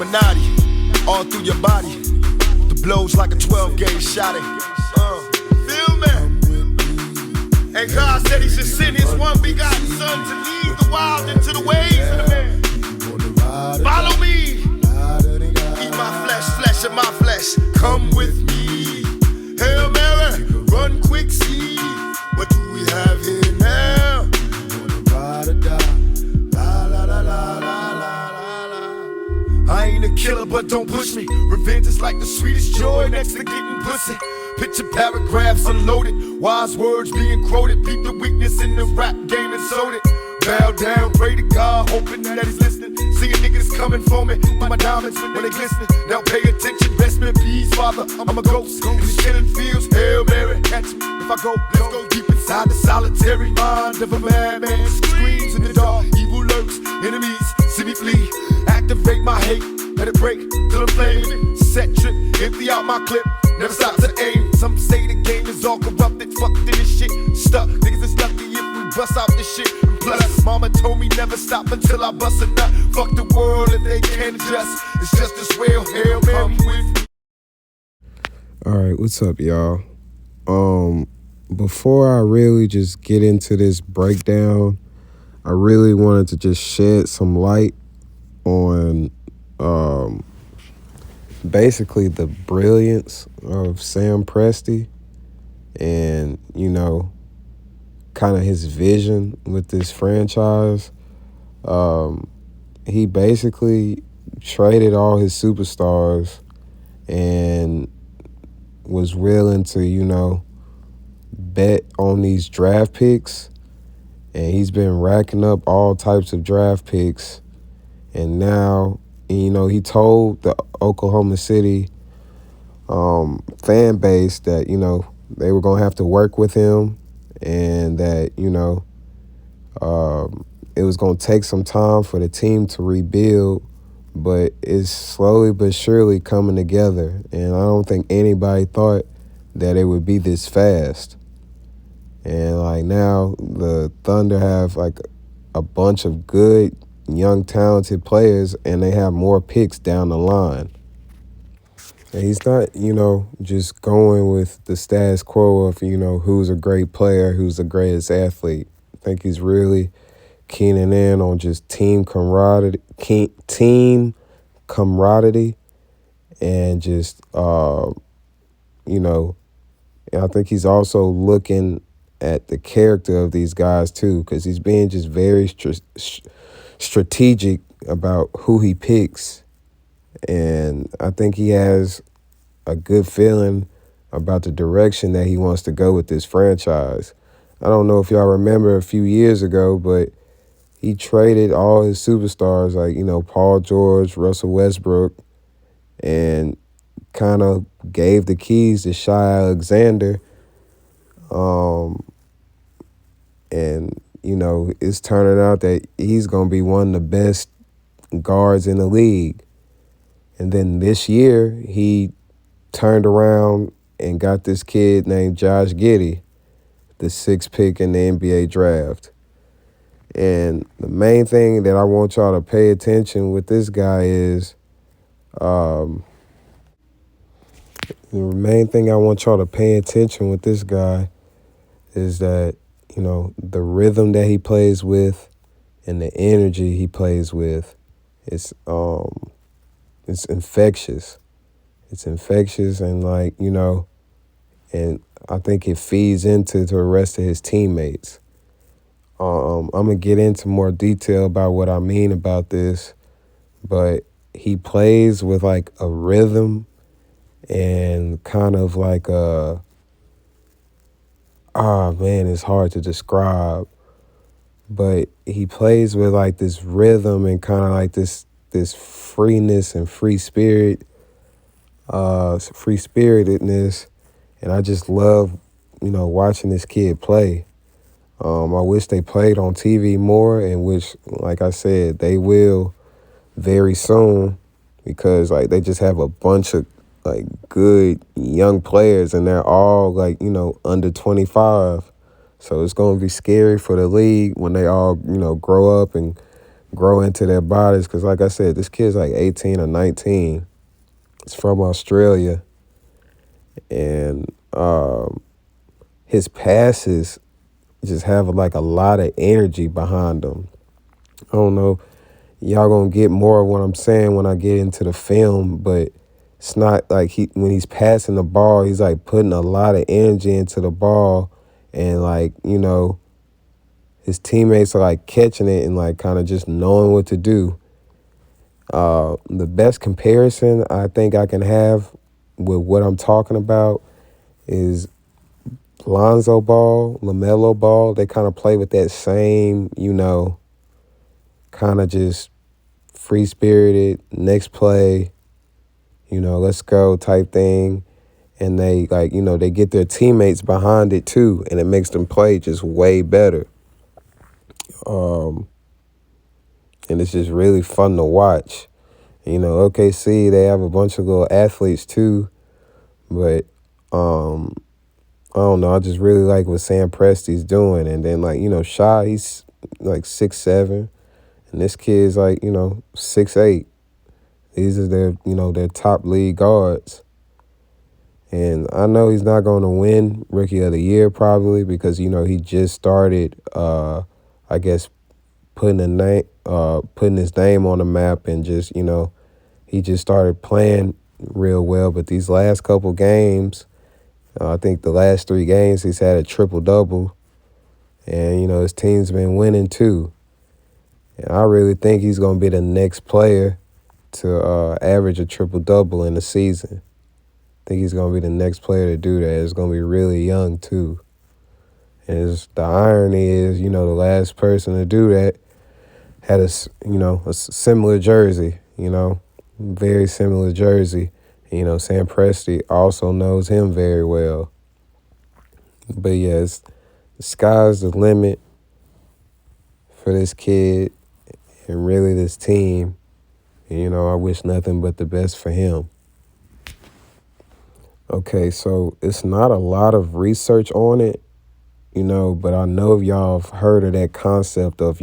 Illuminati, all through your body. The blows like a 12-gauge shot. Feel me? And God said he should send his one begotten son to lead the wild into the ways of the man. Follow me. Eat my flesh of my flesh. Come with me. Hail Mary, run quick, see. What do we have here now? Ride or die. La la la la la la la. I ain't a killer, but don't push me. Revenge is like the sweetest joy next to getting pussy. Picture paragraphs unloaded, wise words being quoted. Beat the weakness in the rap game and sold it. Bow down, pray to God, hoping that he's listening. Seeing niggas coming for me, my diamonds when they glistening. Now pay attention, rest in peace, Father. I'm a ghost in these killing fields. Hail Mary, catch me if I go. Let's go deep inside the solitary mind of a madman. Screams in the dark, evil lurks, enemies see me flee. Activate my hate, let it break till I'm flaming. Set trip, empty out my clip. Never stop to aim. Some say the game is all corrupted. Fucked in this shit. Stuck. Niggas is lucky if we bust out this shit. And plus, mama told me never stop until I bust a nut. Fuck the world if they can't adjust. It's just as well. Hail Mary with me. Alright, what's up, y'all? Before I really just get into this breakdown, I really wanted to just shed some light on basically the brilliance of Sam Presti and, you know, kind of his vision with this franchise. He basically traded all his superstars and was willing to, you know, bet on these draft picks. And he's been racking up all types of draft picks. And now, you know, he told the Oklahoma City fan base that, you know, they were going to have to work with him and that, you know, it was going to take some time for the team to rebuild, but it's slowly but surely coming together. And I don't think anybody thought that it would be this fast. And, like, now the Thunder have, like, a bunch of good, young, talented players, and they have more picks down the line. And he's not, you know, just going with the status quo of, you know, who's a great player, who's the greatest athlete. I think he's really keening in on just team camaraderie, and just, you know, and I think he's also looking at the character of these guys too, because he's being just very strategic about who he picks. And I think he has a good feeling about the direction that he wants to go with this franchise. I don't know if y'all remember a few years ago, but he traded all his superstars, like, you know, Paul George, Russell Westbrook, and kind of gave the keys to Shai Alexander. And, you know, it's turning out that he's going to be one of the best guards in the league. And then this year, he turned around and got this kid named Josh Giddey, the 6th pick in the NBA draft. And the main thing that I want y'all to pay attention with this guy is, the main thing I want y'all to pay attention with this guy is that, you know, the rhythm that he plays with and the energy he plays with, it's infectious. It's infectious, and, like, you know, and I think it feeds into the rest of his teammates. I'm going to get into more detail about what I mean about this, but he plays with, like, a rhythm and kind of like a, it's hard to describe, but he plays with, like, this rhythm and kind of like this freeness and free spiritedness, and I just love, you know, watching this kid play. I wish they played on TV more, and which, like I said, they will very soon, because, like, they just have a bunch of, like, good young players, and they're all, like, you know, under 25. So it's going to be scary for the league when they all, you know, grow up and grow into their bodies. Because, like I said, this kid's like 18 or 19. It's from Australia. And his passes just have like a lot of energy behind them. I don't know. Y'all gonna get more of what I'm saying when I get into the film, but it's not like when he's passing the ball, he's like putting a lot of energy into the ball, and like, his teammates are like catching it and like kind of just knowing what to do. The best comparison I think I can have with what I'm talking about is Lonzo Ball, LaMelo Ball. They kind of play with that same, kind of just free spirited, next play, let's go type thing. And they they get their teammates behind it too, and it makes them play just way better. And it's just really fun to watch. OKC, they have a bunch of little athletes too, but I don't know. I just really like what Sam Presti's doing. And then Shy, he's like 6'7", and this kid's like 6'8". These are their top league guards. And I know he's not going to win Rookie of the Year probably because he just started I guess putting his name on the map, and just he just started playing real well. But these last couple games, I think the last 3 games he's had a triple-double, and his team's been winning too. And I really think he's going to be the next player to average a triple-double in the season. I think he's going to be the next player to do that. It's going to be really young too. And the irony is, the last person to do that had a similar jersey, very similar jersey. Sam Presti also knows him very well. But yes, the sky's the limit for this kid and really this team. And, I wish nothing but the best for him. Okay, so it's not a lot of research on it, but I know if y'all have heard of that concept of,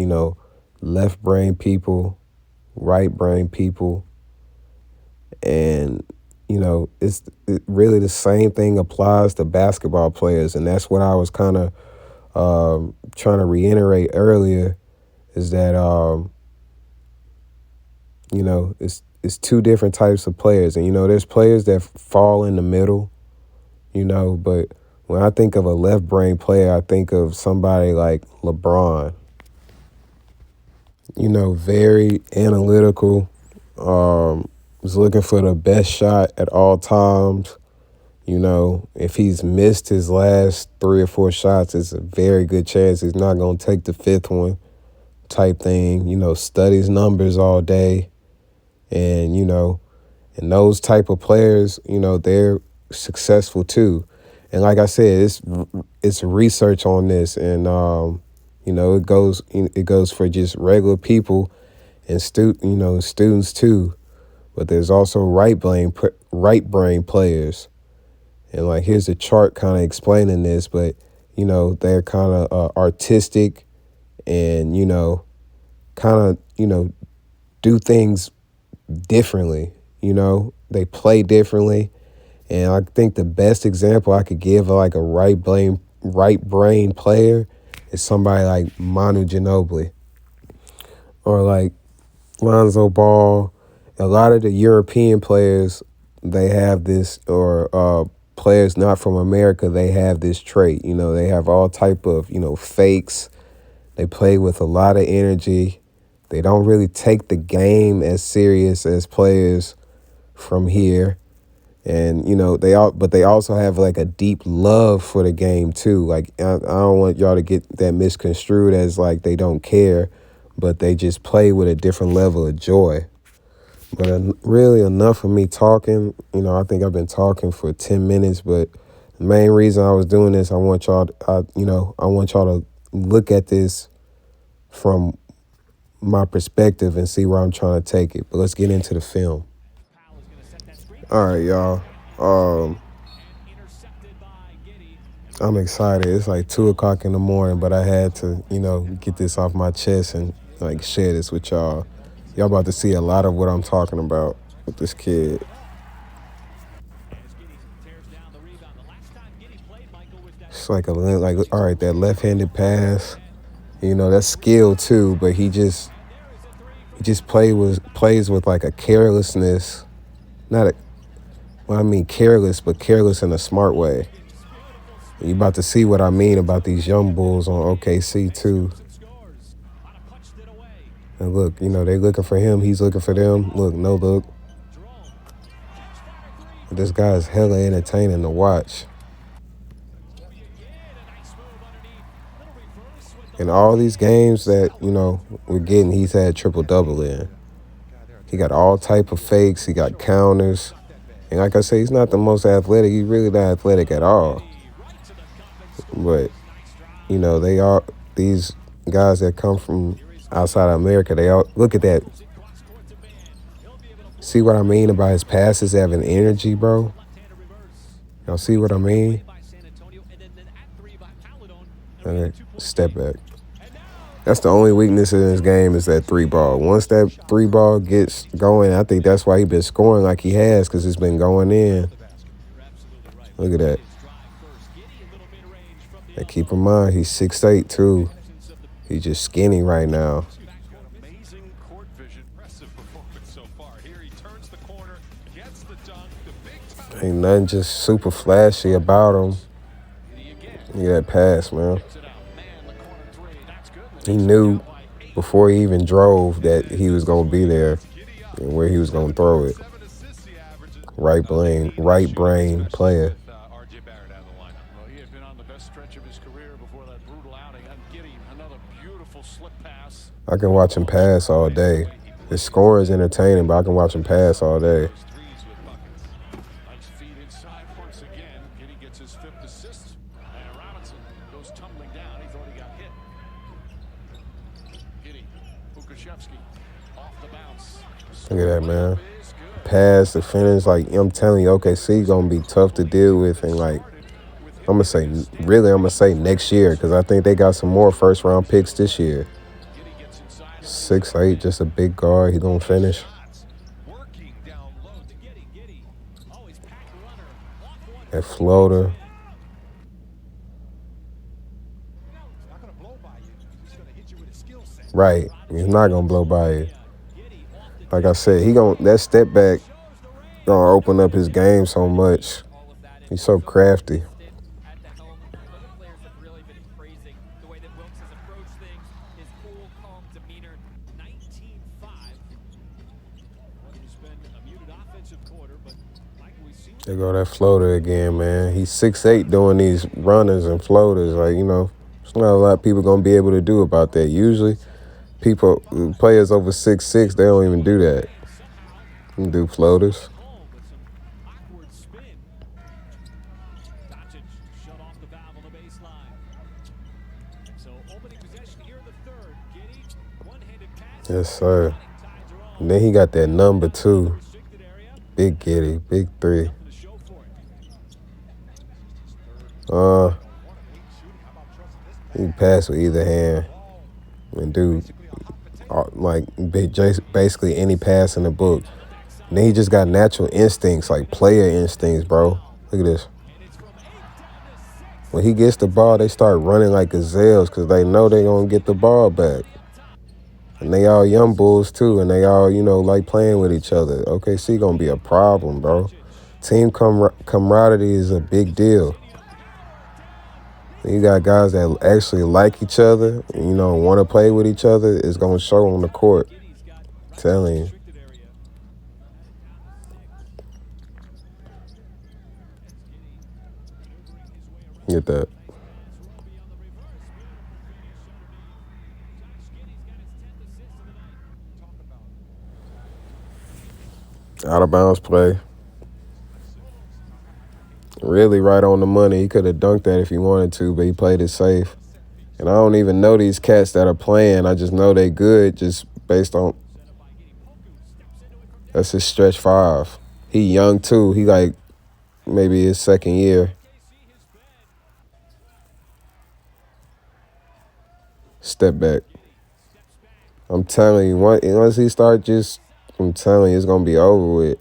left brain people, right brain people. And, really the same thing applies to basketball players. And that's what I was kind of trying to reiterate earlier, is that, it's 2 different types of players. And, there's players that fall in the middle, but when I think of a left brain player, I think of somebody like LeBron, very analytical, was looking for the best shot at all times. If he's missed his last 3 or 4 shots, it's a very good chance he's not going to take the 5th one type thing. Studies numbers all day. And, and those type of players, they're successful too. And like I said, it's research on this. And, it goes for just regular people and students too. But there's also right brain players. And like, here's a chart kind of explaining this, but, they're kind of artistic and, kind of, do things differently. They play differently. And I think the best example I could give of like a right brain player is somebody like Manu Ginobili or like Lonzo Ball. A lot of the European players, they have this, or players not from America, they have this trait. They have all type of, fakes. They play with a lot of energy. They don't really take the game as serious as players from here. And, but they also have like a deep love for the game too. Like, I don't want y'all to get that misconstrued as like they don't care, but they just play with a different level of joy. But really enough of me talking. I think I've been talking for 10 minutes, but the main reason I was doing this, I want y'all to look at this from my perspective and see where I'm trying to take it. But let's get into the film. All right, y'all. I'm excited. It's like 2 o'clock in the morning, but I had to, get this off my chest and like share this with y'all. Y'all about to see a lot of what I'm talking about with this kid. It's like all right, that left-handed pass, you know, that's skill too, but he just plays with like a carelessness, not a well, I mean careless, but careless in a smart way. You about to see what I mean about these young bulls on OKC too. And look, you know, they looking for him, he's looking for them. Look, no look. This guy is hella entertaining to watch. In all these games that, you know, we're getting, he's had triple-double in. He got all type of fakes. He got counters. And like I say, he's not the most athletic. He's really not athletic at all. But, you know, these guys that come from outside of America, they all, look at that. See what I mean about his passes having energy, bro? Y'all see what I mean? Okay, step back. That's the only weakness in this game is that three ball. Once that three ball gets going, I think that's why he's been scoring like he has, because it's been going in. Look at that. And keep in mind, he's 6'8", too. He's just skinny right now. Ain't nothing just super flashy about him. Look at that pass, man. He knew before he even drove that he was going to be there and where he was going to throw it. Right brain player. I can watch him pass all day. His scoring is entertaining, but I can watch him pass all day. Look at that, man. Pass, the finish, like, I'm telling you, OKC gonna be tough to deal with, and like, I'm gonna say next year, because I think they got some more first-round picks this year. 6'8", just a big guard. He gonna finish. That floater. Right. He's not gonna blow by you. Like I said, that step back gonna open up his game so much. He's so crafty. There go that floater again, man. He's 6'8", doing these runners and floaters. Like, you know, there's not a lot of people gonna be able to do about that. Usually, players over 6'6", they don't even do that. They can do floaters. Yes, sir. And then he got that number, too. Big Giddey, big three. He can pass with either hand and do like basically any pass in the book. And then he just got natural instincts, like player instincts, bro. Look at this. When he gets the ball, they start running like gazelles because they know they're going to get the ball back. And they all young bulls, too, and they all, you know, like playing with each other. OKC going to be a problem, bro. Team camaraderie is a big deal. You got guys that actually like each other, you know, want to play with each other. It's going to show on the court. I'm telling you. Get that. Out of bounds play. Really right on the money. He could have dunked that if he wanted to, but he played it safe. And I don't even know these cats that are playing. I just know they good just based on. That's his stretch 5. He young too. He like maybe his second year. Step back. I'm telling you, once he start just, I'm telling you, it's gonna be over with.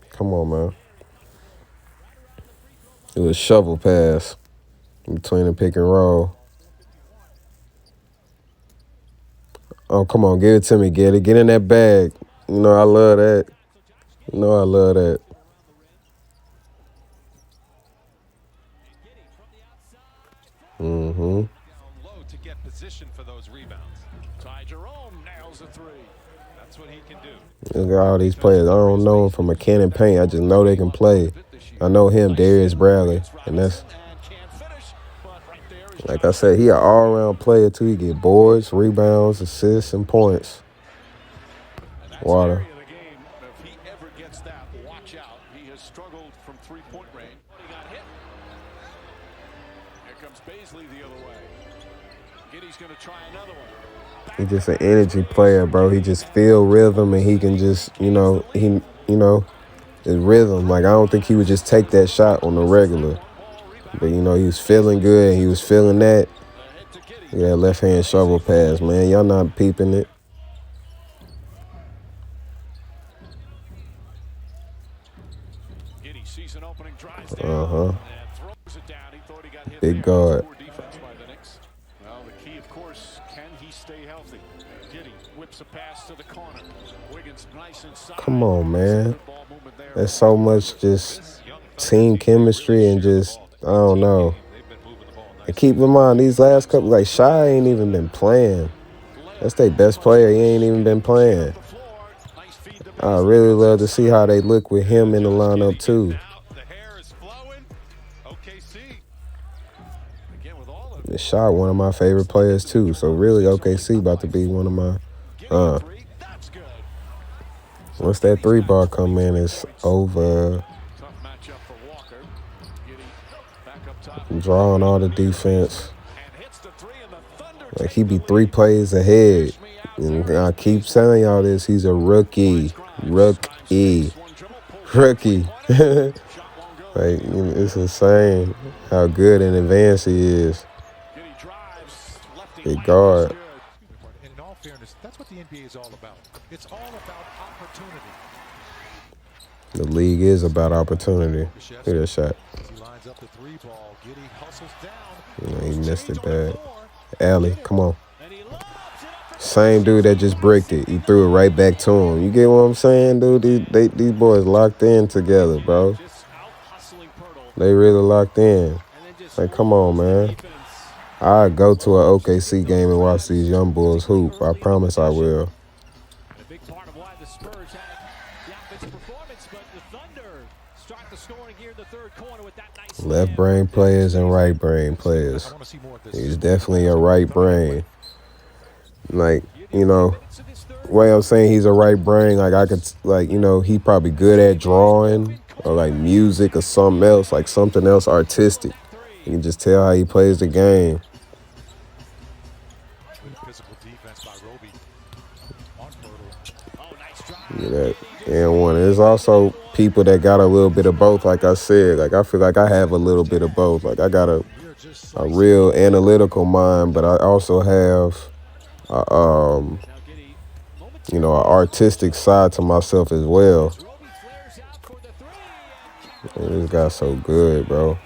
Come on, man. It was shovel pass between the pick and roll. Oh, come on, give it to me, Giddey. Get in that bag. You know I love that. You know I love that. Mm-hmm. Low to get position for those rebounds. Ty Jerome nails a three. That's what he can do. Look at all these players. I don't know them from a can and paint. I just know they can play. I know him, Darius Bradley, and that's, like I said, he an all-around player too. He get boards, rebounds, assists, and points. Water. If he ever gets that, watch out. He has struggled from three-point range. He got hit. Here comes Baisley the other way. Giddey's going to try another one. He's just an energy player, bro. He just feel rhythm, and he can just, his rhythm. Like, I don't think he would just take that shot on the regular. But, he was feeling good, and he was feeling that. Yeah, left-hand shovel pass, man. Y'all not peeping it. Giddey sees an opening, drives Uh-huh. and throws it down. He thought he got hit. Big guard. Defense by the Knicks. Well, the key, of course, can he stay healthy? Giddey whips a pass to the corner. Wiggins nice inside. Come on, man. There's so much just team chemistry and just, I don't know. And keep in mind, these last couple, like, Shy ain't even been playing. That's their best player. He ain't even been playing. I really love to see how they look with him in the lineup, too. The Shot, one of my favorite players, too. So, really, OKC about to be one of my, once that three ball come in, it's over. Drawing all the defense. Like, he be 3 plays ahead. And I keep telling y'all this, he's a rookie. Rookie. Like, it's insane how good in advance he is. Big guard. And in all fairness, that's what the NBA is all about. It's all about opportunity. The league is about opportunity. Look at that shot. He lines up the three ball. Giddey hustles down. He missed it bad. Alley, come on. Same dude that just bricked it. He threw it right back to him. You get what I'm saying, dude? These boys locked in together, bro. They really locked in. Like, come on, man. I'd go to an OKC game and watch these young bulls hoop. I promise I will. Left brain players and right brain players. He's definitely a right brain. Like, way I'm saying he's a right brain, like I could, like, he probably good at drawing or like music or something else, like something else artistic. You can just tell how he plays the game. Look at that. And one. There's also people that got a little bit of both, like I said. Like, I feel like I have a little bit of both. Like, I got a real analytical mind, but I also have an artistic side to myself as well. Man, this guy's so good, bro.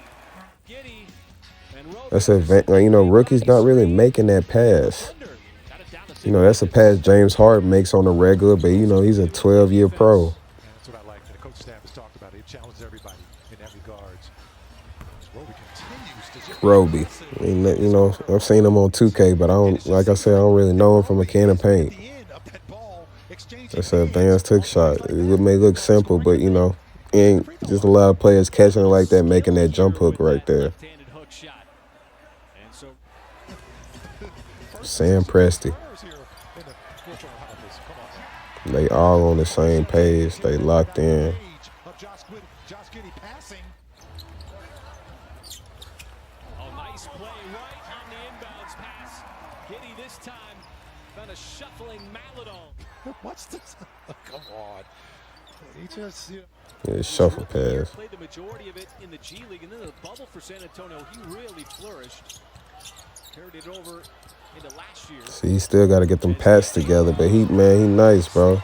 That's rookies not really making that pass. That's a pass James Harden makes on the regular, but he's a 12-year pro. That's what I like. The coach staff has talked about it. He challenged everybody in that regards. Roby. I've seen him on 2K, but I don't, like I said, I don't really know him from a can of paint. That's an advanced hook shot. It may look simple, but ain't just a lot of players catching it like that, making that jump hook right there. Sam Presti. They all on the same page. They locked in. Josh Giddey passing. Oh, nice play right on the inbounds pass. Giddey this time found a shuffling Maladon. What's this? Come on. He just, Yeah, shuffle pass. Played the majority of it in the G League, and then the bubble for San Antonio, he really flourished. Carried it over into last year. See, he still got to get them pats together, but he nice, bro.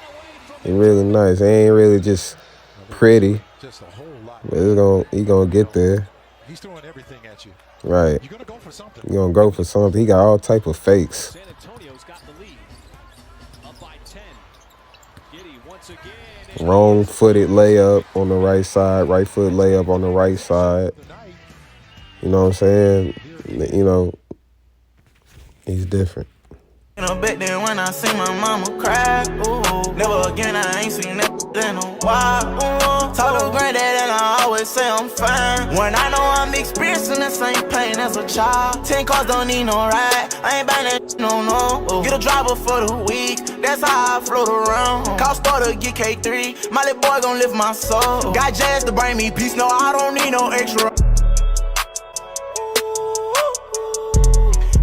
He really nice. He ain't really just pretty, just a whole lot. but he gonna get there. He's throwing everything at you. Right. You're gonna go for something. You gonna go for something. He got all type of fakes. San Antonio's got the lead. Up by 10. Giddey once again. Wrong-footed layup on the right side. Right foot layup on the right side. You know what I'm saying? You know, he's different. You know, back then when I see my mama cry, ooh, never again I ain't seen that in a while, ooh. Talk to granddad and I always say I'm fine. When I know I'm experiencing the same pain as a child. 10 cars don't need no ride, I ain't buying that no. Get a driver for the week, that's how I float around. Call starter, get K3, my little boy gon' lift my soul. Got jazz to bring me peace, no I don't need no extra.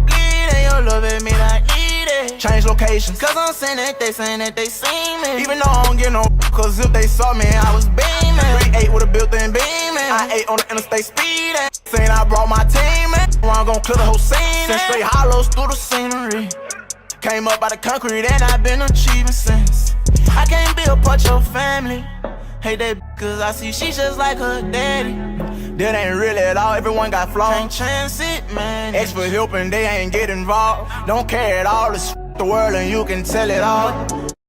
Bleed and your love at me like change locations, cause I'm saying that they see me. Even though I don't get no, cause if they saw me, I was beaming. 3-8 with a built-in beaming. I ate on the interstate speeding. Saying I brought my team in. I'm gon' clear the whole scene. Send straight hollows through the scenery. Came up by the concrete and I've been achieving since. I can't be a part of your family. Hate that cause I see she just like her daddy. That ain't really at all, everyone got flaws. Can't chance it, man. Experts helping, they ain't get involved. Don't care at all, it's the world and you can tell it all.